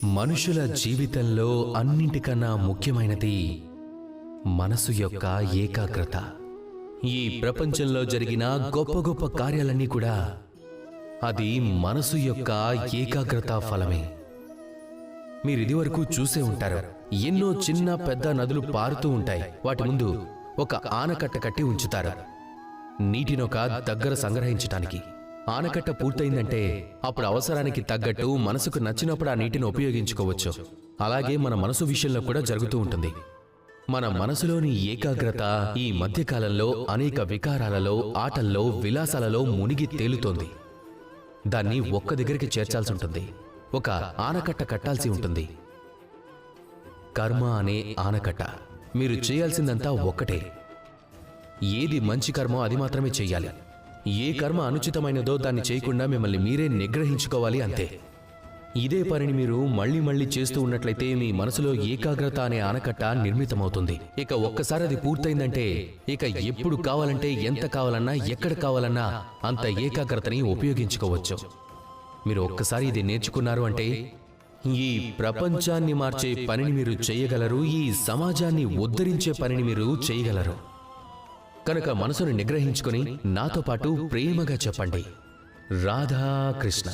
మనుషుల జీవితంలో అన్నింటికన్నా ముఖ్యమైనది మనసు యొక్క ఏకాగ్రత. ఈ ప్రపంచంలో జరిగిన గొప్ప గొప్ప కార్యాలన్నీ కూడా అది మనసు యొక్క ఏకాగ్రత ఫలమే. మీరు ఇదివరకు చూసే ఉంటారు, ఎన్నో చిన్న పెద్ద నదులు పారుతూ ఉంటాయి. వాటి ముందు ఒక ఆనకట్ట కట్టి ఉంచుతారు, నీటినొక దగ్గర సంగ్రహించటానికి. ఆనకట్ట పూర్తయిందంటే అప్పుడు అవసరానికి తగ్గట్టు మనసుకు నచ్చినప్పుడు ఆ నీటిని ఉపయోగించుకోవచ్చు. అలాగే మన మనసు విషయంలో కూడా జరుగుతూ ఉంటుంది. మన మనసులోని ఏకాగ్రత ఈ మధ్యకాలంలో అనేక వికారాలలో, ఆటల్లో, విలాసాలలో మునిగి తేలుతోంది. దాన్ని ఒక్క దగ్గరికి చేర్చాల్సి ఉంటుంది, ఒక ఆనకట్ట కట్టాల్సి ఉంటుంది. కర్మ అనే ఆనకట్ట. మీరు చేయాల్సిందంతా ఒక్కటే, ఏది మంచి కర్మో అది మాత్రమే చెయ్యాలి. ఏ కర్మ అనుచితమైనదో దాన్ని చేయకుండా మిమ్మల్ని మీరే నిగ్రహించుకోవాలి, అంతే. ఇదే పనిని మీరు మళ్ళీ మళ్ళీ చేస్తూ ఉన్నట్లయితే మీ మనసులో ఏకాగ్రత అనే ఆనకట్ట నిర్మితమవుతుంది. ఇక ఒక్కసారి అది పూర్తయిందంటే ఇక ఎప్పుడు కావాలంటే, ఎంత కావాలన్నా, ఎక్కడ కావాలన్నా అంత ఏకాగ్రతని ఉపయోగించుకోవచ్చు. మీరు ఒక్కసారి ఇది నేర్చుకున్నారు అంటే ఈ ప్రపంచాన్ని మార్చే పనిని మీరు చేయగలరు, ఈ సమాజాన్ని ఉద్ధరించే పనిని మీరు చేయగలరు. కనుక మనసును నిగ్రహించుకొని నాతో పాటు ప్రేమగా చెప్పండి, రాధా కృష్ణ.